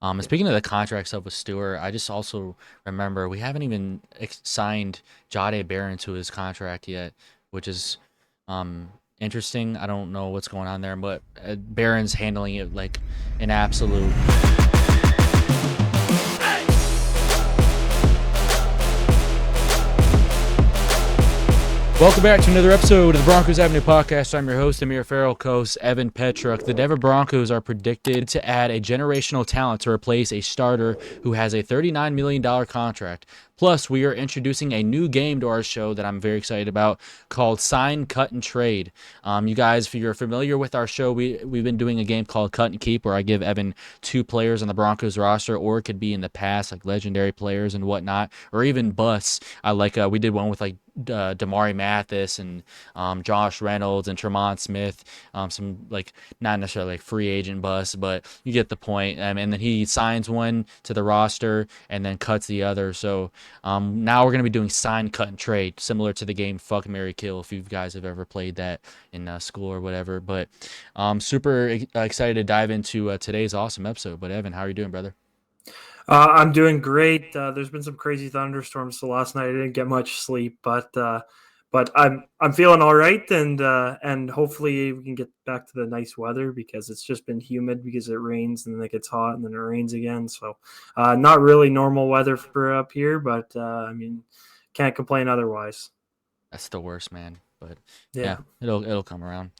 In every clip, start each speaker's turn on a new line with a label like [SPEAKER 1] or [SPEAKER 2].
[SPEAKER 1] And speaking of the contract stuff with Stewart, I just also remember we haven't even signed Jade Barron to his contract yet, which is interesting. I don't know what's going on there, but Barron's handling it like an absolute. Welcome back to another episode of the Broncos Avenue podcast. I'm your host, Amir Farrell, co-host Evan Petruk. The Denver Broncos are predicted to add a generational talent to replace a starter who has a $39 million contract. Plus, we are introducing a new game to our show that I'm very excited about called Sign, Cut, and Trade. You guys, if you're familiar with our show, we've been doing a game called Cut and Keep where I give Evan two players on the Broncos roster, or it could be in the past, like legendary players and whatnot, or even busts. We did one with like Damari Mathis and Josh Reynolds and Tremont Smith, some like not necessarily like free agent busts, but you get the point. And then he signs one to the roster and then cuts the other. So now we're gonna be doing sign, cut, and trade, similar to the game Fuck, Marry, Kill. If you guys have ever played that in school or whatever, but super excited to dive into today's awesome episode. But Evan, how are you doing, brother?
[SPEAKER 2] I'm doing great. There's been some crazy thunderstorms, so last night I didn't get much sleep, but I'm feeling all right, and hopefully we can get back to the nice weather because it's just been humid because it rains and then it gets hot and then it rains again. So not really normal weather for up here, but I mean can't complain otherwise.
[SPEAKER 1] That's the worst, man. But yeah,
[SPEAKER 2] Yeah.
[SPEAKER 1] it'll come around.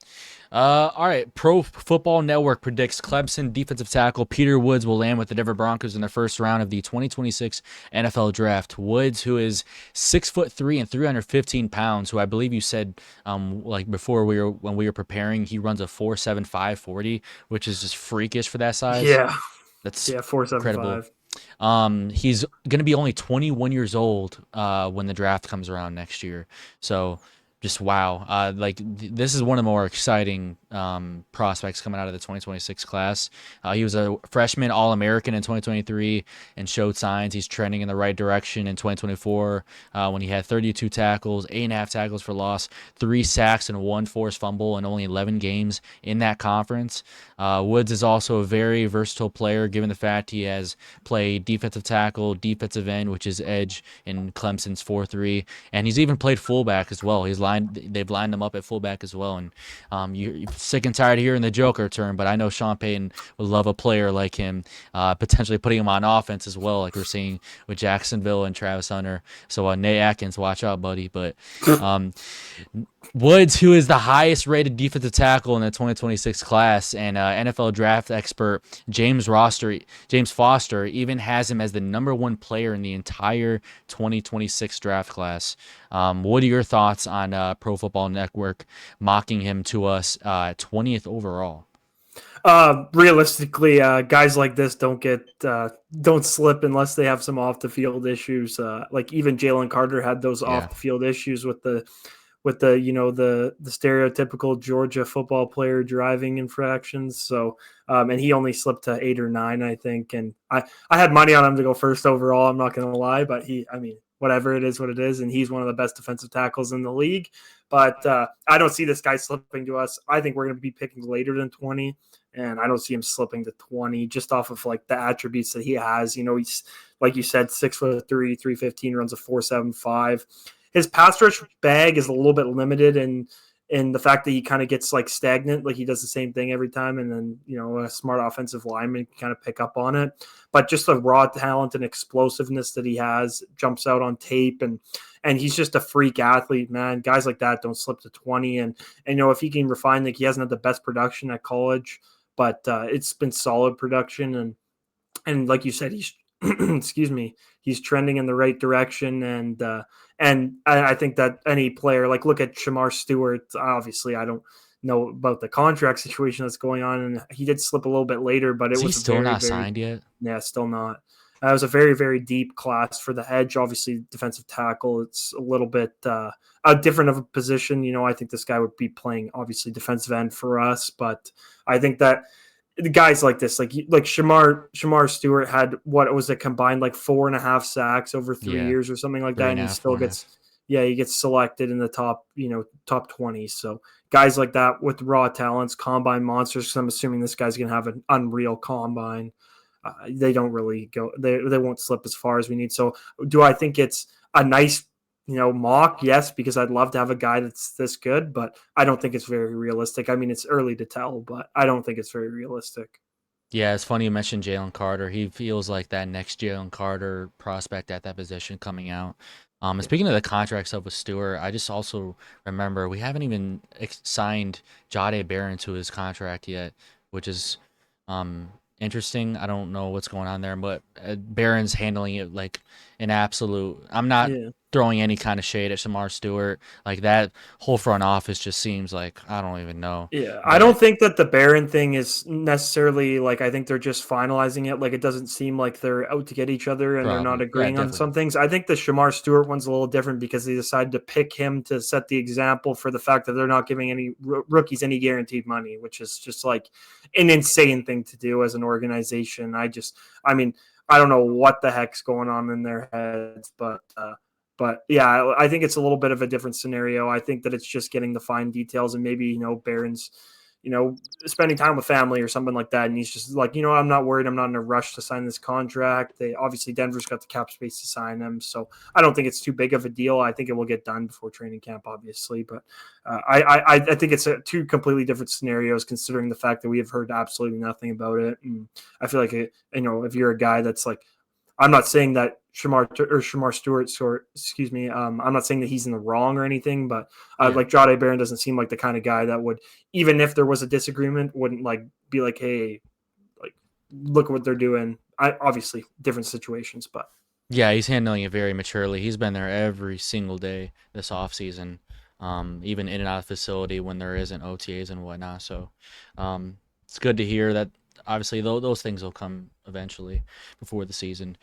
[SPEAKER 1] All right. Pro Football Network predicts Clemson defensive tackle Peter Woods will land with the Denver Broncos in the first round of the 2026 NFL Draft. Woods, who is 6'3" and 315 pounds, who I believe you said, like before when we were preparing, he runs a 4.75 40, which is just freakish for that size.
[SPEAKER 2] Yeah.
[SPEAKER 1] That's
[SPEAKER 2] Yeah. 475.
[SPEAKER 1] incredible. He's gonna be only 21 years old when the draft comes around next year. So just wow. This is one of the more exciting prospects coming out of the 2026 class. He was a freshman All-American in 2023 and showed signs he's trending in the right direction in 2024 when he had 32 tackles, 8.5 tackles for loss, 3 sacks, and 1 forced fumble in only 11 games in that conference. Woods is also a very versatile player given the fact he has played defensive tackle, defensive end, which is edge in Clemson's 4-3, and he's even played fullback as well. They've lined him up at fullback as well. And you're sick and tired of hearing the Joker term, but I know Sean Payton would love a player like him, potentially putting him on offense as well, like we're seeing with Jacksonville and Travis Hunter. So Nate Atkins, watch out, buddy. But um, Woods, who is the highest rated defensive tackle in the 2026 class, and NFL draft expert James Foster, even has him as the number one player in the entire 2026 draft class. What are your thoughts on Pro Football Network mocking him to us 20th overall?
[SPEAKER 2] Realistically, guys like this don't slip unless they have some off the field issues. Like even Jalen Carter had those
[SPEAKER 1] Yeah.
[SPEAKER 2] off the field issues with the the stereotypical Georgia football player driving infractions. So and he only slipped to 8 or 9, I think. And I had money on him to go first overall. I'm not going to lie, but I mean, whatever it is, what it is, and he's one of the best defensive tackles in the league. But I don't see this guy slipping to us. I think we're going to be picking later than 20, and I don't see him slipping to 20 just off of like the attributes that he has. He's like you said, 6'3", 315, runs a 4.75. His pass rush bag is a little bit limited in the fact that he kind of gets like stagnant, like he does the same thing every time, and then a smart offensive lineman can kind of pick up on it. But just the raw talent and explosiveness that he has jumps out on tape, and he's just a freak athlete, man. Guys like that don't slip to 20, and if he can refine, like he hasn't had the best production at college, but it's been solid production, and like you said, he's excuse me, he's trending in the right direction, and I think that any player, like look at Shamar Stewart, obviously I don't know about the contract situation that's going on, and he did slip a little bit later, but it
[SPEAKER 1] Is he
[SPEAKER 2] was a
[SPEAKER 1] still
[SPEAKER 2] very,
[SPEAKER 1] not
[SPEAKER 2] very,
[SPEAKER 1] signed yet?
[SPEAKER 2] yeah, still not. It was a very, very deep class for the edge. Obviously, defensive tackle, it's a little bit a different of a position. I think this guy would be playing obviously defensive end for us, but I think that the guys like this, like Shamar Stewart had what was a combined like 4.5 sacks over 3
[SPEAKER 1] Yeah,
[SPEAKER 2] years or something like
[SPEAKER 1] three
[SPEAKER 2] that,
[SPEAKER 1] and
[SPEAKER 2] and
[SPEAKER 1] a
[SPEAKER 2] he
[SPEAKER 1] half,
[SPEAKER 2] still
[SPEAKER 1] four and a half.
[SPEAKER 2] gets he gets selected in the top 20. So guys like that with raw talents, combine monsters. 'Cause I'm assuming this guy's gonna have an unreal combine. they don't really go. They won't slip as far as we need. So, do I think it's a nice mock? Yes, because I'd love to have a guy that's this good, but I don't think it's very realistic. I mean, it's early to tell, but I don't think it's very realistic.
[SPEAKER 1] Yeah, it's funny you mentioned Jalen Carter. He feels like that next Jalen Carter prospect at that position coming out. And
[SPEAKER 2] Yeah,
[SPEAKER 1] speaking of the contract stuff with Stewart, I just also remember we haven't even signed Jade Barron to his contract yet, which is um, interesting. I don't know what's going on there, but Barron's handling it like an absolute. I'm not
[SPEAKER 2] yeah.
[SPEAKER 1] throwing any kind of shade at Shamar Stewart. Like that whole front office just seems like I don't even know.
[SPEAKER 2] Yeah, I
[SPEAKER 1] But
[SPEAKER 2] don't think that the Baron thing is necessarily like I think they're just finalizing it. Like it doesn't seem like they're out to get each other and they're not
[SPEAKER 1] probably, yeah,
[SPEAKER 2] agreeing on
[SPEAKER 1] definitely
[SPEAKER 2] some things. I think the Shamar Stewart one's a little different because they decided to pick him to set the example for the fact that they're not giving any rookies any guaranteed money, which is just like an insane thing to do as an organization. I mean, I don't know what the heck's going on in their heads, but yeah, I think it's a little bit of a different scenario. I think that it's just getting the fine details and maybe, Barron's, spending time with family or something like that. And he's just like, I'm not worried. I'm not in a rush to sign this contract. They obviously Denver's got the cap space to sign him. So I don't think it's too big of a deal. I think it will get done before training camp, obviously. But I think it's two completely different scenarios considering the fact that we have heard absolutely nothing about it. And I feel like, if you're a guy that's like, I'm not saying that Shamar Stewart, excuse me. I'm not saying that he's in the wrong or anything, but
[SPEAKER 1] yeah.
[SPEAKER 2] like Jade Barron doesn't seem like the kind of guy that would, even if there was a disagreement, wouldn't like be like, hey, like look what they're doing. Obviously different situations, but
[SPEAKER 1] Yeah, he's handling it very maturely. He's been there every single day this off season, even in and out of the facility when there isn't OTAs and whatnot. So it's good to hear that. Obviously, those things will come eventually before the season.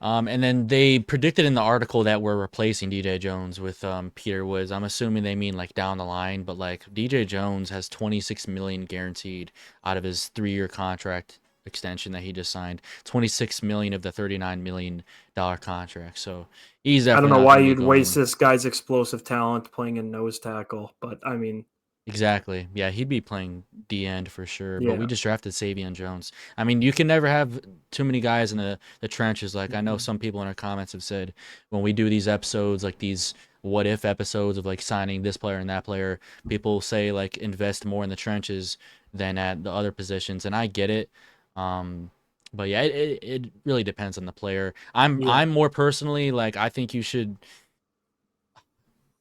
[SPEAKER 1] And then they predicted in the article that we're replacing DJ Jones with Peter Woods. I'm assuming they mean like down the line, but like DJ Jones has 26 million guaranteed out of his 3-year contract extension that he just signed. 26 million of the 39 million dollar contract. So he's
[SPEAKER 2] I don't
[SPEAKER 1] definitely
[SPEAKER 2] know
[SPEAKER 1] not
[SPEAKER 2] why
[SPEAKER 1] going to be
[SPEAKER 2] you'd waste
[SPEAKER 1] going.
[SPEAKER 2] this guy's explosive talent playing a nose tackle, but I mean,
[SPEAKER 1] Exactly. Yeah, he'd be playing D end for sure. But we
[SPEAKER 2] yeah.
[SPEAKER 1] just drafted Savion Jones. I mean, you can never have too many guys in the trenches. Like I know
[SPEAKER 2] Mhm.
[SPEAKER 1] some people in our comments have said when we do these episodes, like these what if episodes of like signing this player and that player, people say like invest more in the trenches than at the other positions, and I get it. Um, but yeah, it really depends on the player.
[SPEAKER 2] Yeah.
[SPEAKER 1] I'm more personally like I think you should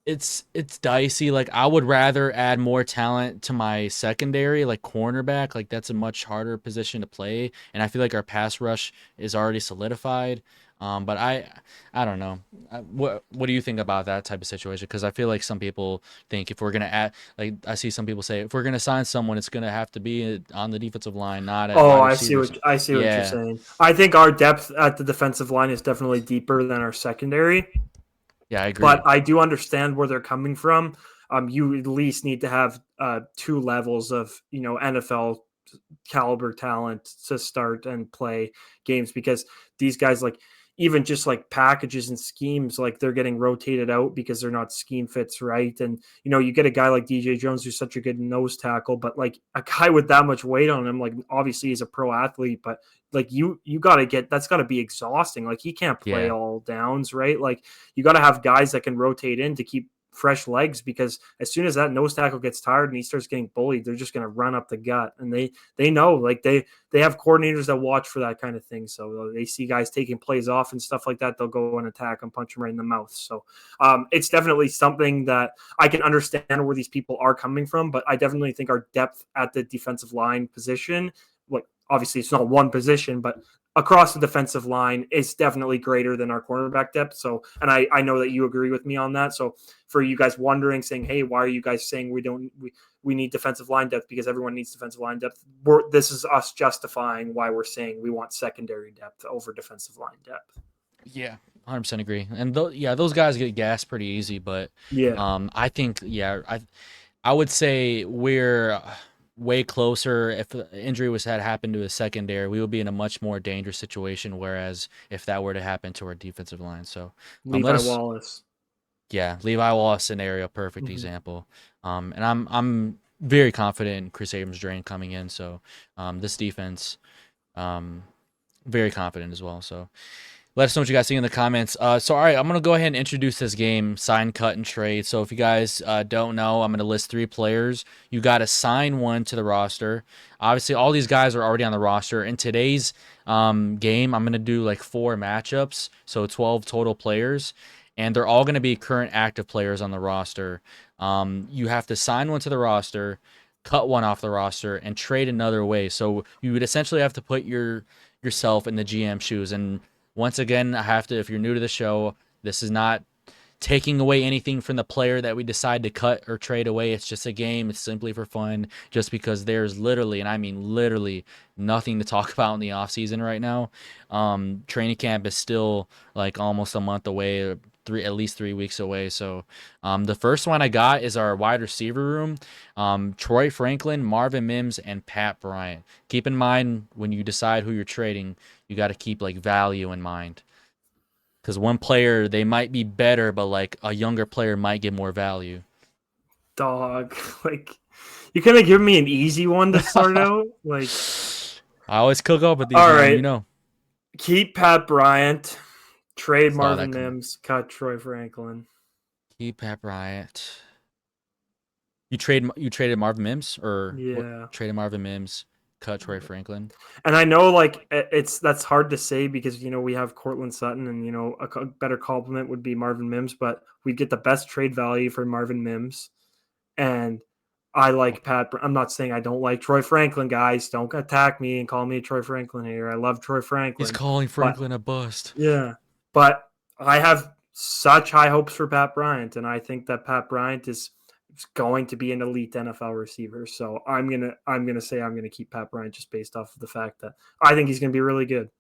[SPEAKER 1] it's dicey. Like I would rather add more talent to my secondary, like cornerback. Like that's a much harder position to play, and I feel like our pass rush is already solidified. But I don't know. What do you think about that type of situation? Because I feel like some people think if we're gonna add, like I see some people say if we're gonna sign someone, it's gonna have to be on the defensive line, not at
[SPEAKER 2] Oh,
[SPEAKER 1] wide
[SPEAKER 2] I see
[SPEAKER 1] receiver.
[SPEAKER 2] what I see what you're
[SPEAKER 1] Yeah,
[SPEAKER 2] saying. I think our depth at the defensive line is definitely deeper than our secondary.
[SPEAKER 1] yeah, I
[SPEAKER 2] But
[SPEAKER 1] agree.
[SPEAKER 2] I do understand where they're coming from. You at least need to have two levels of NFL caliber talent to start and play games because these guys like even just like packages and schemes like they're getting rotated out because they're not scheme fits right. And you get a guy like DJ Jones who's such a good nose tackle, but like a guy with that much weight on him, like obviously he's a pro athlete, but like you got to get that's got to be exhausting. Like he can't play
[SPEAKER 1] Yeah,
[SPEAKER 2] all downs, right? Like you got to have guys that can rotate in to keep fresh legs because as soon as that nose tackle gets tired and he starts getting bullied, they're just going to run up the gut. And they know like they have coordinators that watch for that kind of thing. So they see guys taking plays off and stuff like that. They'll go and attack and punch them right in the mouth. So it's definitely something that I can understand where these people are coming from, but I definitely think our depth at the defensive line position, like obviously it's not one position, but across the defensive line is definitely greater than our cornerback depth. So, and I know that you agree with me on that. So for you guys wondering, saying, hey, why are you guys saying we need defensive line depth because everyone needs defensive line depth? This is us justifying why we're saying we want secondary depth over defensive line depth.
[SPEAKER 1] yeah, 100% agree. And yeah, those guys get gassed pretty easy, but
[SPEAKER 2] Yeah.
[SPEAKER 1] I think yeah, I would say we're way closer. If the injury was had happened to a secondary, we would be in a much more dangerous situation. Whereas if that were to happen to our defensive line, so let
[SPEAKER 2] Levi
[SPEAKER 1] us,
[SPEAKER 2] Wallace.
[SPEAKER 1] yeah, Levi Wallace scenario, perfect
[SPEAKER 2] Mm-hmm.
[SPEAKER 1] example. And I'm very confident in Chris Abrams' drain coming in. So this defense, um, very confident as well. So let us know what you guys think in the comments. So, all right, I'm going to go ahead and introduce this game, sign, cut, and trade. So, if you guys don't know, I'm going to list 3 players. You got to sign one to the roster. Obviously, all these guys are already on the roster. In today's game, I'm going to do like 4 matchups, so 12 total players, and they're all going to be current active players on the roster. You have to sign one to the roster, cut one off the roster, and trade another away. So, you would essentially have to put yourself in the GM shoes. And once again, I have to, if you're new to the show, this is not taking away anything from the player that we decide to cut or trade away. It's just a game. It's simply for fun, just because there's literally, and I mean literally, nothing to talk about in the off season right now. Training camp is still like almost a month away, or at least 3 weeks away. So the first one I got is our wide receiver room. Troy Franklin, Marvin Mims, and Pat Bryant. Keep in mind when you decide who you're trading, you got to keep like value in mind. Because one player, they might be better, but like a younger player might get more value.
[SPEAKER 2] Dog, like you could have given me an easy one to start out. Like,
[SPEAKER 1] I always cook up with these,
[SPEAKER 2] all
[SPEAKER 1] man.
[SPEAKER 2] right,
[SPEAKER 1] You know,
[SPEAKER 2] keep Pat Bryant, trade
[SPEAKER 1] saw that
[SPEAKER 2] Marvin
[SPEAKER 1] coming.
[SPEAKER 2] Mims, cut Troy Franklin.
[SPEAKER 1] Keep Pat Bryant. You traded Marvin Mims or what?
[SPEAKER 2] Yeah.
[SPEAKER 1] Traded Marvin Mims, cut Troy Franklin.
[SPEAKER 2] And I know like it's that's hard to say because we have Cortland Sutton and a better compliment would be Marvin Mims, but we get the best trade value for Marvin Mims. And I like Pat. I'm not saying I don't like Troy Franklin, guys. Don't attack me and call me a Troy Franklin hater. I love Troy
[SPEAKER 1] He's
[SPEAKER 2] Franklin,
[SPEAKER 1] calling
[SPEAKER 2] but
[SPEAKER 1] Franklin a bust.
[SPEAKER 2] yeah, but I have such high hopes for Pat Bryant, and I think that Pat Bryant is going to be an elite NFL receiver. So I'm gonna say I'm gonna keep Pat Bryant just based off of the fact that I think he's gonna be really good.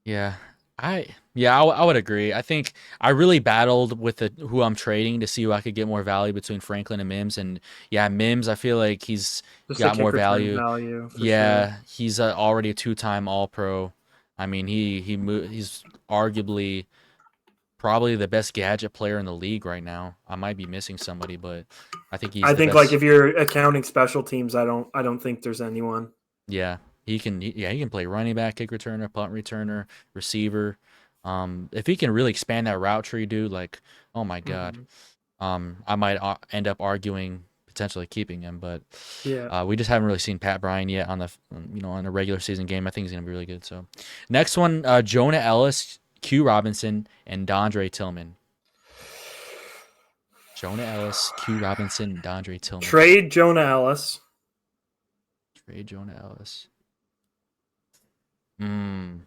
[SPEAKER 1] Yeah, I would agree. I think I really battled with who I'm trading to see who I could get more value between Franklin and Mims, and yeah, Mims, I feel like he's
[SPEAKER 2] Just a
[SPEAKER 1] got more
[SPEAKER 2] kick return
[SPEAKER 1] value.
[SPEAKER 2] value for sure.
[SPEAKER 1] Yeah, he's already a 2-time All Pro. I mean, he's arguably probably the best gadget player in the league right now. I might be missing somebody, but I think he's
[SPEAKER 2] I
[SPEAKER 1] the
[SPEAKER 2] think like
[SPEAKER 1] best.
[SPEAKER 2] if you're accounting special teams, I don't think there's anyone.
[SPEAKER 1] Yeah, he can play running back, kick returner, punt returner, receiver. If he can really expand that route tree, dude, like, oh my God.
[SPEAKER 2] Mm-hmm.
[SPEAKER 1] I might end up arguing potentially keeping him, but
[SPEAKER 2] Yeah.
[SPEAKER 1] we just haven't really seen Pat Bryant yet on a regular season game. I think he's gonna be really good. So, next one, Jonah Ellis, Q Robinson, and Dondre Tillman. Jonah Ellis, Q Robinson, Dondre Tillman.
[SPEAKER 2] Trade Jonah Ellis.
[SPEAKER 1] Trade Jonah Ellis. Hmm.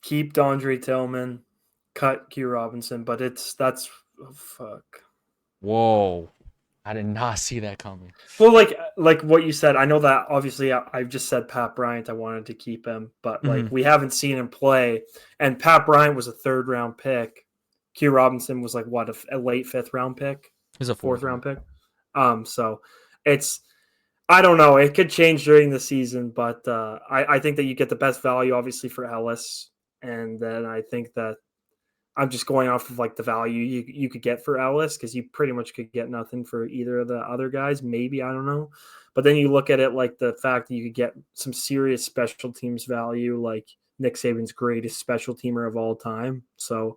[SPEAKER 2] Keep Dondre Tillman. Cut Q Robinson, but that's oh, fuck.
[SPEAKER 1] Whoa. I did not see that coming.
[SPEAKER 2] Well, like what you said, I know that obviously I've just said Pat Bryant. I wanted to keep him, but
[SPEAKER 1] Hmm.
[SPEAKER 2] like we haven't seen him play, and Pat Bryant was a third round pick. Q Robinson was like what a late fifth round pick,
[SPEAKER 1] He's a
[SPEAKER 2] fourth
[SPEAKER 1] fourth round.
[SPEAKER 2] round pick. So it's I don't know. It could change during the season, but I think that you get the best value obviously for Ellis, and then I think that I'm just going off of like the value you could get for Ellis because you pretty much could get nothing for either of the other guys. Maybe I don't know, but then you look at it like the fact that you could get some serious special teams value, like Nick Saban's greatest special teamer of all time. So,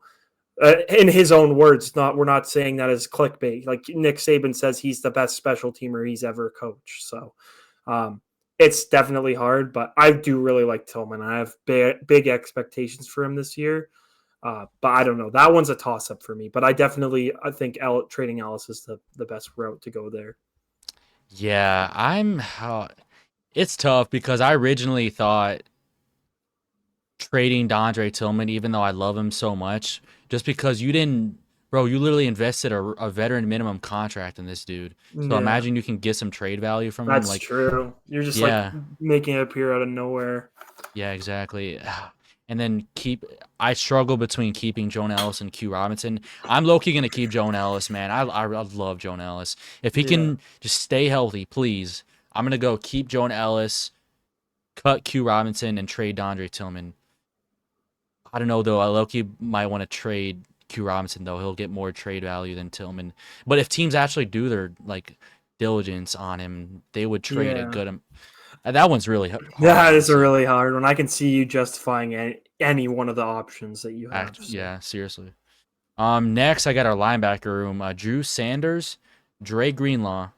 [SPEAKER 2] in his own words, not we're not saying that as clickbait. Like Nick Saban says, he's the best special teamer he's ever coached. So, um, it's definitely hard, but I do really like Tillman. I have big expectations for him this year. But I don't know. That one's a toss up for me. But I think trading Ellis is the best route to go there.
[SPEAKER 1] Yeah, it's tough because I originally thought trading Dondre Tillman, even though I love him so much, just because you literally invested a veteran minimum contract in this dude. So
[SPEAKER 2] Yeah,
[SPEAKER 1] imagine you can get some trade value from him.
[SPEAKER 2] that's
[SPEAKER 1] Like,
[SPEAKER 2] true. You're just like
[SPEAKER 1] yeah,
[SPEAKER 2] making it appear out of nowhere.
[SPEAKER 1] yeah, exactly. And then I struggle between keeping Jonah Ellis and Q Robinson. I'm low-key going to keep Jonah Ellis, man. I love Jonah Ellis. If he
[SPEAKER 2] Yeah.
[SPEAKER 1] can just stay healthy, please, I'm going to go keep Jonah Ellis, cut Q Robinson, and trade Dondre Tillman. I don't know though. I low-key might want to trade Q Robinson though. He'll get more trade value than Tillman. But if teams actually do their like diligence on him, they would trade a
[SPEAKER 2] Yeah.
[SPEAKER 1] good. That one's really hard,
[SPEAKER 2] That is a
[SPEAKER 1] honestly.
[SPEAKER 2] really hard one. I can see you justifying any one of the options that you have. So
[SPEAKER 1] Yeah, seriously. Next I got our linebacker room. Drew Sanders, Dre Greenlaw.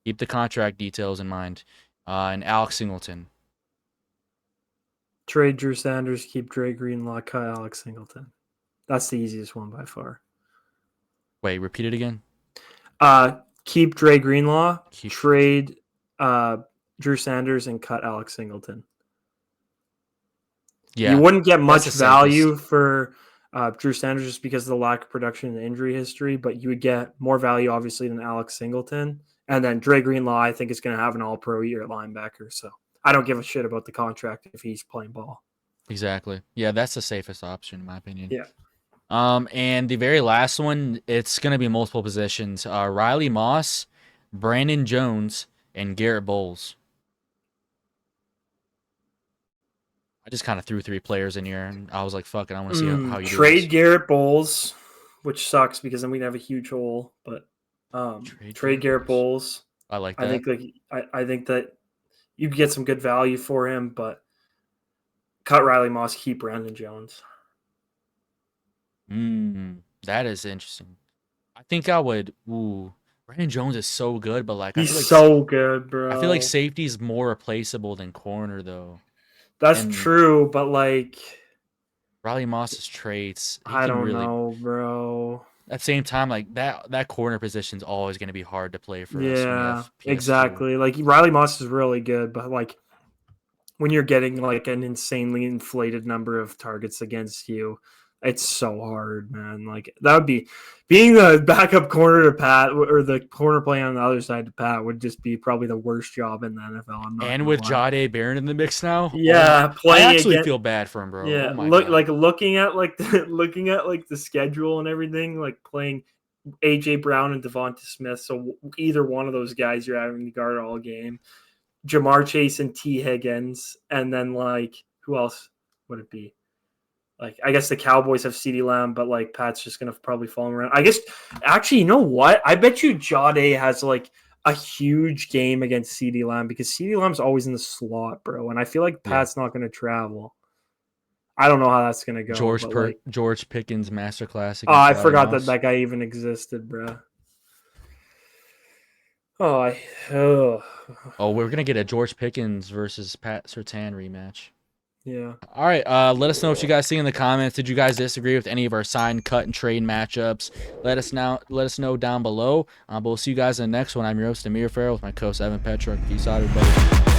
[SPEAKER 1] Keep the contract details in mind. And Alex Singleton.
[SPEAKER 2] trade Drew Sanders, keep Dre Greenlaw, cut Alex Singleton. That's the easiest one by far.
[SPEAKER 1] Wait, repeat it again.
[SPEAKER 2] Keep Dre Greenlaw,
[SPEAKER 1] Keep
[SPEAKER 2] trade Drew Sanders, and cut Alex Singleton. You
[SPEAKER 1] Yeah,
[SPEAKER 2] wouldn't get
[SPEAKER 1] that's
[SPEAKER 2] much
[SPEAKER 1] the safest.
[SPEAKER 2] value for Drew Sanders just because of the lack of production and injury history, but you would get more value, obviously, than Alex Singleton. And then Dre Greenlaw, I think, is going to have an all pro year at linebacker. So I don't give a shit about the contract if he's playing ball.
[SPEAKER 1] Exactly. Yeah, that's the safest option in my opinion.
[SPEAKER 2] Yeah.
[SPEAKER 1] And the very last one, it's gonna be multiple positions. Riley Moss, Brandon Jones, and Garrett Bowles. I just kind of threw three players in here, and I was like, "Fuck it, I want to see how you do
[SPEAKER 2] Trade
[SPEAKER 1] this."
[SPEAKER 2] Garrett Bowles, which sucks because then we'd have a huge hole. But
[SPEAKER 1] Trade
[SPEAKER 2] trade
[SPEAKER 1] Garrett
[SPEAKER 2] Garrett
[SPEAKER 1] Bowles.
[SPEAKER 2] Bowles.
[SPEAKER 1] I like
[SPEAKER 2] I
[SPEAKER 1] that.
[SPEAKER 2] think I think that you could get some good value for him, but cut Riley Moss, keep Brandon Jones.
[SPEAKER 1] That is interesting. I think I would. Ooh, Brandon Jones is so good, but like
[SPEAKER 2] He's so good,
[SPEAKER 1] I feel like
[SPEAKER 2] bro.
[SPEAKER 1] safety is more replaceable than corner though.
[SPEAKER 2] That's
[SPEAKER 1] And
[SPEAKER 2] true, but like,
[SPEAKER 1] Riley Moss's traits, he
[SPEAKER 2] I
[SPEAKER 1] can
[SPEAKER 2] don't
[SPEAKER 1] really.
[SPEAKER 2] know, bro.
[SPEAKER 1] At the same time, like that corner position is always going to be hard to play for us when you
[SPEAKER 2] Yeah,
[SPEAKER 1] have PS2.
[SPEAKER 2] exactly. Like Riley Moss is really good, but like when you're getting like an insanely inflated number of targets against you, it's so hard, man. Like that would be being the backup corner to Pat or the corner playing on the other side to Pat would just be probably the worst job in the NFL. I'm not
[SPEAKER 1] And
[SPEAKER 2] gonna
[SPEAKER 1] with
[SPEAKER 2] lie.
[SPEAKER 1] Jade Barron in the mix now, oh my!
[SPEAKER 2] Yeah,
[SPEAKER 1] I
[SPEAKER 2] playing
[SPEAKER 1] actually
[SPEAKER 2] against
[SPEAKER 1] feel bad for him, bro.
[SPEAKER 2] yeah,
[SPEAKER 1] Oh my god.
[SPEAKER 2] looking at like looking at like the schedule and everything, like playing AJ Brown and Devonta Smith. So either one of those guys you're having to guard all game. Jamar Chase and T Higgins, and then like who else would it be? Like I guess the Cowboys have CeeDee Lamb, but like Pat's just gonna probably follow him around. I guess actually, you know what? I bet you Jade has like a huge game against CeeDee Lamb because CeeDee Lamb's always in the slot, bro. And I feel like
[SPEAKER 1] Yeah.
[SPEAKER 2] Pat's not gonna travel. I don't know how that's gonna go, but like,
[SPEAKER 1] George Pickens masterclass
[SPEAKER 2] oh,
[SPEAKER 1] against
[SPEAKER 2] I
[SPEAKER 1] Riley
[SPEAKER 2] forgot that
[SPEAKER 1] Moss.
[SPEAKER 2] that guy even existed, bro. Oh, oh,
[SPEAKER 1] Oh, we're gonna get a George Pickens versus Pat Surtain rematch.
[SPEAKER 2] yeah.
[SPEAKER 1] All right, let us know what you guys see in the comments. Did you guys disagree with any of our sign, cut, and trade matchups? Let us know. Let us know down below. But we'll see you guys in the next one. I'm your host Amir Farrell with my co-host Evan Petruk. Peace out, everybody.